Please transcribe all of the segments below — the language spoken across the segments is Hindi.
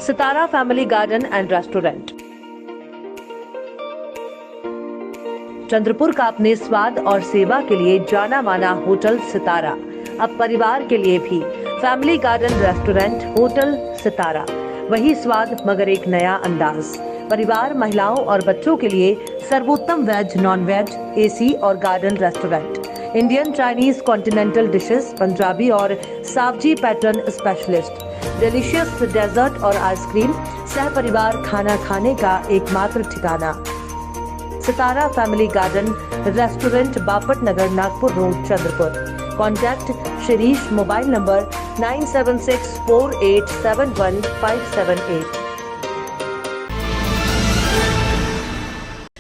Sitara family garden and restaurant. Chandrapur का अपने स्वाद और सेवा के लिए जाना माना होटल सितारा अब परिवार के लिए भी फैमिली गार्डन रेस्टोरेंट होटल सितारा, वही स्वाद मगर एक नया अंदाज। परिवार, महिलाओं और बच्चों के लिए सर्वोत्तम वेज, नॉन वेज, एसी और garden restaurant. Indian, Chinese, continental dishes, Punjabi और Saoji pattern specialist, delicious dessert और आइसक्रीम, सह परिवार खाना खाने का एकमात्र ठिकाना। Sitara family garden restaurant, Bapat Nagar, Nagpur road, Chandrapur. Contact Shirish, mobile number 9764871578।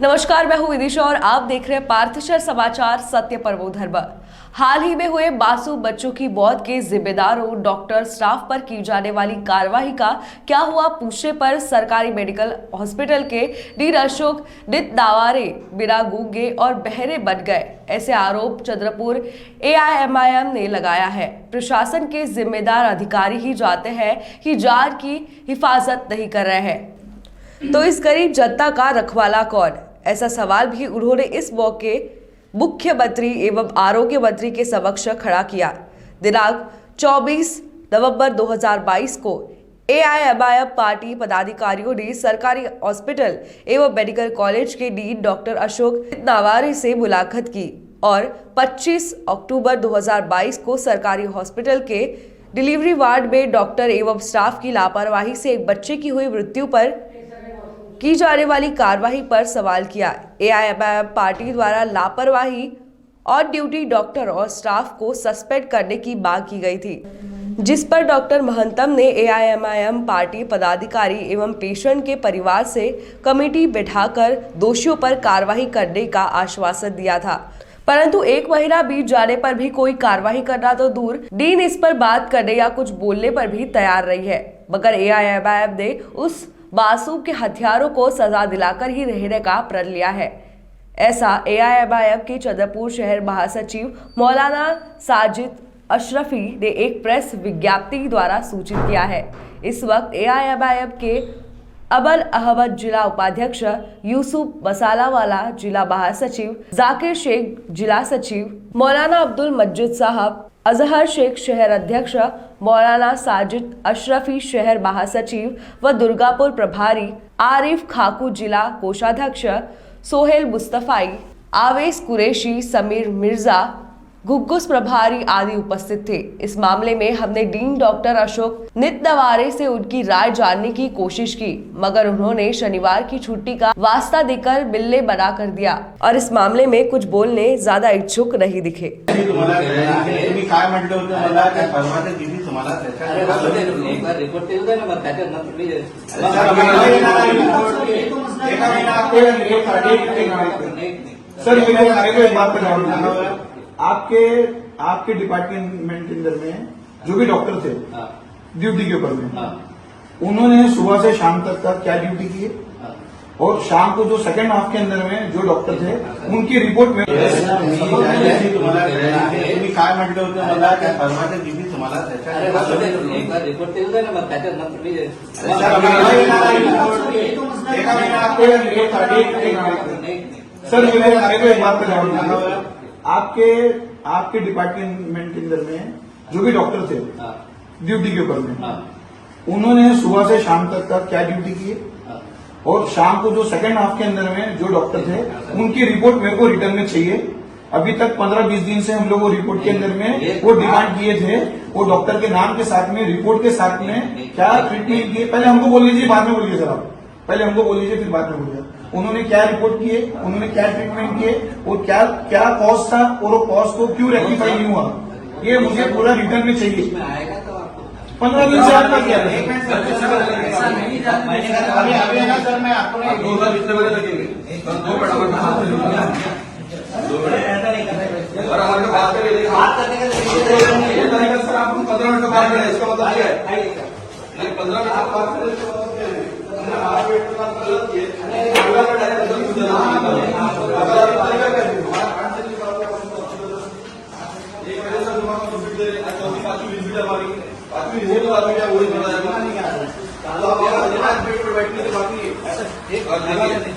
नमस्कार, मैं हूं विदिशा और आप देख रहे हैं पार्थशर समाचार सत्य परमो धर्म। हाल ही में हुए मासूम बच्चों की मौत के जिम्मेदारों, डॉक्टर, स्टाफ पर की जाने वाली कार्रवाई का क्या हुआ पूछने पर सरकारी मेडिकल हॉस्पिटल के डीन अशोक नितनवारे बिना गूंगे और बहरे बन गए, ऐसे आरोप चंद्रपुर AIMIM ने लगाया है। प्रशासन के जिम्मेदार अधिकारी ही जानते हैं कि जान की हिफाजत नहीं कर रहे हैं, तो इस गरीब जनता का रखवाला कौन? ऐसा सवाल भी उन्होंने इस मौके मुख्यमंत्री एवं आरोग्य मंत्री के समक्ष खड़ा किया। दिनांक 24 नवंबर 2022 को AIMIM पार्टी पदाधिकारियों ने सरकारी हॉस्पिटल एवं मेडिकल कॉलेज के डीन डॉक्टर अशोक नितनवारे से मुलाकात की और 25 अक्टूबर 2022 को सरकारी हॉस्पिटल के डिलीवरी वार्ड में डॉक्टर एवं स्टाफ की लापरवाही से एक बच्चे की हुई मृत्यु पर की जाने वाली कार्रवाई पर सवाल किया। AIMIM पार्टी द्वारा लापरवाही और ड्यूटी डॉक्टर और स्टाफ को सस्पेंड करने की मांग की गई थी, जिस पर डॉक्टर महंतम ने AIMIM पार्टी पदाधिकारी एवं पेशेंट के परिवार से कमेटी बैठाकर दोषियों पर कार्रवाई करने का आश्वासन दिया था। परंतु एक महीना बीत जाने पर भी कोई कार्रवाई करना तो दूर, डीन इस पर बात करने या कुछ बोलने पर भी तैयार रही है। मगर AIMIM ने उस मासूम के हथियारों को सजा दिलाकर ही रहने का प्रण लिया है। ऐसा AIMIM के चंद्रपुर शहर महासचिव मौलाना साजिद अशरफी ने एक प्रेस विज्ञप्ति द्वारा सूचित किया है। इस वक्त AIMIM के अबल अहमद जिला उपाध्यक्ष, यूसुफ मसालावाला जिला महासचिव, जाकिर शेख जिला सचिव, मौलाना अब्दुल मजिद साहब, अजहर शेख शहर अध्यक्ष, मौलाना साजिद अशरफी शहर महासचिव व दुर्गापुर प्रभारी, आरिफ खाकू जिला कोषाध्यक्ष, सोहेल मुस्तफाई, आवेश कुरैशी, समीर मिर्जा, गुग्गुस प्रभारी आदि उपस्थित थे। इस मामले में हमने डीन डॉक्टर अशोक नितनवारे से उनकी राय जानने की कोशिश की, मगर उन्होंने शनिवार की छुट्टी का वास्ता देकर बिल्ले बना कर दिया और इस मामले में कुछ बोलने ज्यादा इच्छुक नहीं दिखे। सर, एक बात आपके डिपार्टमेंट के अंदर में जो भी डॉक्टर थे ड्यूटी के ऊपर में, उन्होंने सुबह से शाम तक का क्या ड्यूटी की और शाम को जो सेकंड हाफ के अंदर में जो डॉक्टर थे उनकी रिपोर्ट में सर, एक बात आपके डिपार्टमेंट के अंदर में जो भी डॉक्टर थे ड्यूटी के ऊपर में, उन्होंने सुबह से शाम तक का क्या ड्यूटी की और शाम को जो सेकंड हाफ के अंदर में जो डॉक्टर थे उनकी रिपोर्ट मेरे को रिटर्न में चाहिए। अभी तक 15-20 दिन से हम लोग वो रिपोर्ट के अंदर में वो डिमांड किए थे, वो डॉक्टर के नाम के साथ में, रिपोर्ट के साथ में क्या ट्रीटमेंट किए, पहले हमको बोल लीजिए, बाद में बोलिए सर, आप पहले हमको बोल लीजिए फिर बाद में बोलिए। उन्होंने क्या रिपोर्ट किए, उन्होंने क्या ट्रीटमेंट किए और क्या कॉज था और वो कॉज को क्यों रेक्टिफाई नहीं हुआ, ये मुझे पूरा रिटर्न में चाहिए। 15 दिन से आपका किया था सर, मैं आपको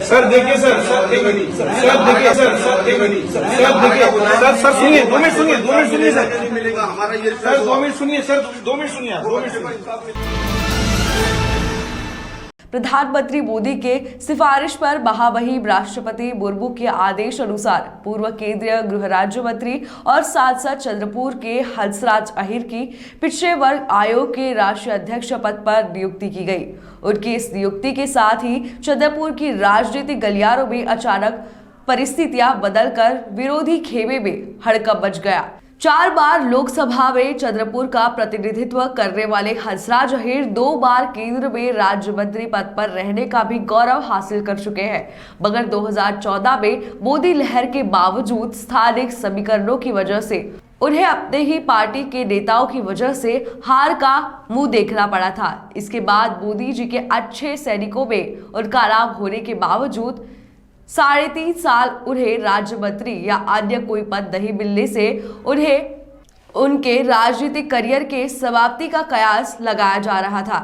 सर देखिए सर एक मिनट सर देखिए एक मिनट सर देखिए सर सुनिए 2 मिनट सुनिए सर मिलेगा हमारा ये सर 2 मिनट सुनिए सर 2 मिनट सुनिए प्रधानमंत्री मोदी के सिफारिश पर महामहिम राष्ट्रपति मुर्मू के आदेश अनुसार पूर्व केंद्रीय गृह राज्य मंत्री और सांसद चंद्रपुर के हंसराज अहिर की पिछड़े वर्ग आयोग के राष्ट्रीय अध्यक्ष पद पर नियुक्ति की गई। उनकी इस नियुक्ति के साथ ही चंद्रपुर की राजनीतिक गलियारों में अचानक परिस्थितियां बदलकर विरोधी खेमे में हड़कंप मच गया। 4 बार लोकसभा में चंद्रपुर का प्रतिनिधित्व करने वाले हंसराज अहिर 2 बार केंद्र में राज्य मंत्री पद पर रहने का भी गौरव हासिल कर चुके हैं, मगर 2014 में मोदी लहर के बावजूद स्थानिक समीकरणों की वजह से उन्हें अपने ही पार्टी के नेताओं की वजह से हार का मुंह देखना पड़ा था। इसके बाद मोदी जी के अच्छे सैनिकों में उनका नाम होने के बावजूद 3.5 साल उन्हें राज्य मंत्री या अन्य कोई पद नहीं मिलने से उन्हें उनके राजनीतिक करियर के समाप्ति का कयास लगाया जा रहा था,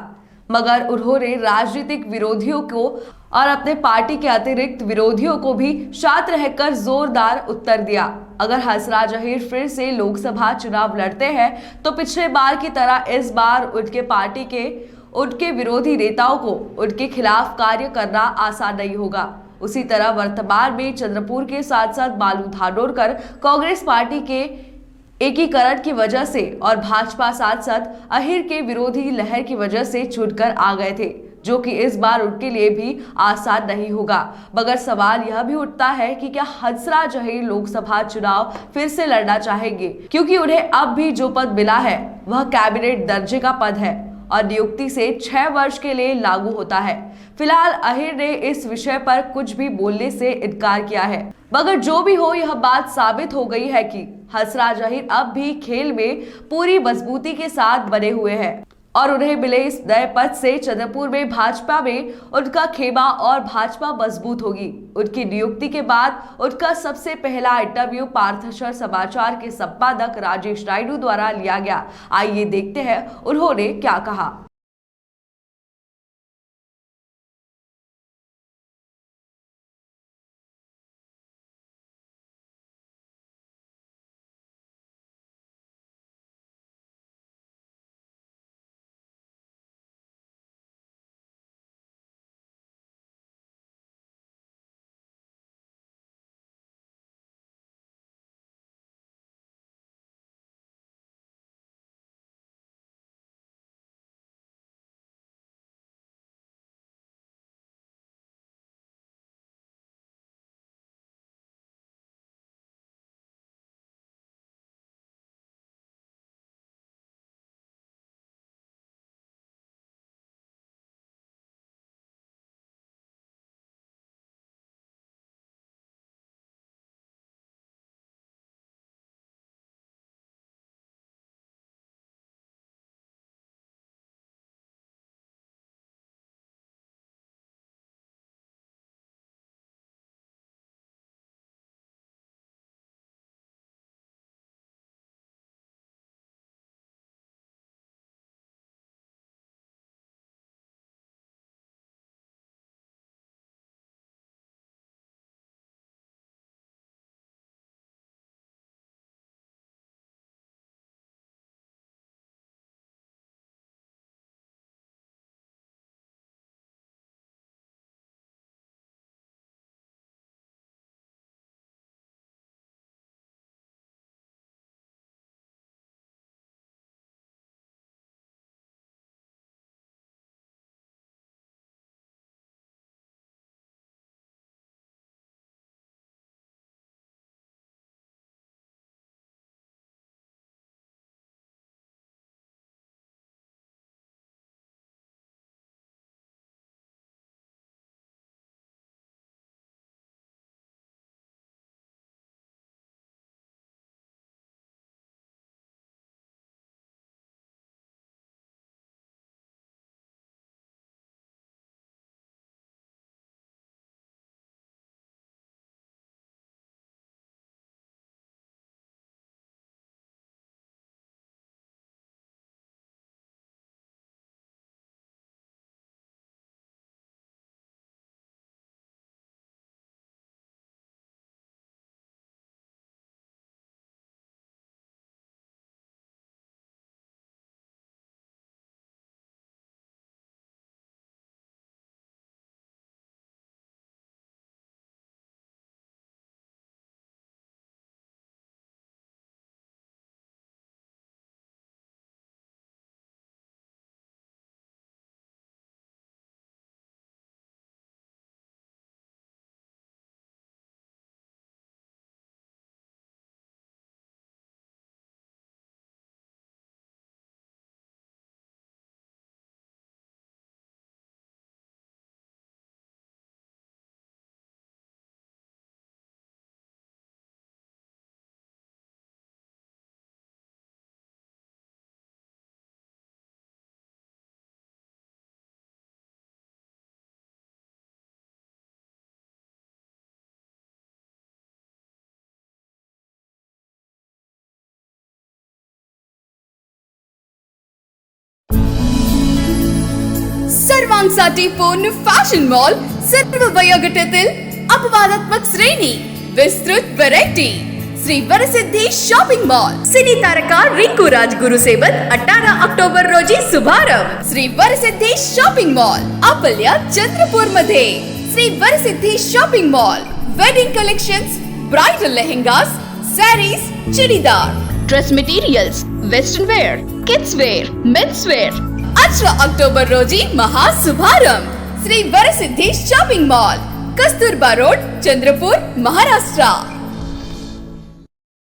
मगर उन्होंने राजनीतिक विरोधियों को और अपने पार्टी के अतिरिक्त विरोधियों को भी शांत रहकर जोरदार उत्तर दिया। अगर हंसराज अहिर फिर से लोकसभा चुनाव लड़ते हैं तो पिछले बार की तरह इस बार उनके पार्टी के उनके विरोधी नेताओं को उनके खिलाफ कार्य करना आसान नहीं होगा। उसी तरह वर्तमान में चंद्रपुर के सांसद बालू धानोरकर कांग्रेस पार्टी के एकीकरण की वजह से और भाजपा सांसद अहिर के विरोधी लहर की वजह से छूटकर आ गए थे, जो कि इस बार उनके लिए भी आसान नहीं होगा। मगर सवाल यह भी उठता है कि क्या हंसराज अहिर लोकसभा चुनाव फिर से लड़ना चाहेंगे, क्योंकि उन्हें अब भी जो पद मिला है वह कैबिनेट दर्जे का पद है और नियुक्ति से 6 वर्ष के लिए लागू होता है। फिलहाल अहिर ने इस विषय पर कुछ भी बोलने से इनकार किया है, मगर जो भी हो यह बात साबित हो गई है कि हंसराज अहिर अब भी खेल में पूरी मजबूती के साथ बने हुए हैं और उन्हें मिले इस नए पद से चंद्रपुर में भाजपा में उनका खेमा और भाजपा मजबूत होगी। उनकी नियुक्ति के बाद उनका सबसे पहला इंटरव्यू पार्थशर समाचार के संपादक राजेश नायडू द्वारा लिया गया। आइए देखते हैं उन्होंने क्या कहा। सर्वांसाठी पूर्ण फॅशन मॉल, सर्व वयोगटातील अपवादात्मक श्रेणी, विस्तृत variety, Shri Varsiddhi shopping mall, सिनी तारका रिंकू राजगुरु सोबत 18 ऑक्टोबर रोजी शुभारंभ. श्री वरसिद्धी शॉपिंग मॉल आपल्या चंद्रपूर मध्ये. Shri Varsiddhi shopping mall, wedding collections, bridal lehengas, saris, churidar, dress materials, western wear, kids wear, men's wear. 18 October रोजी महाशुभारंभ. Shri Varsiddhi shopping mall, Kasturba road, Chandrapur, Maharashtra.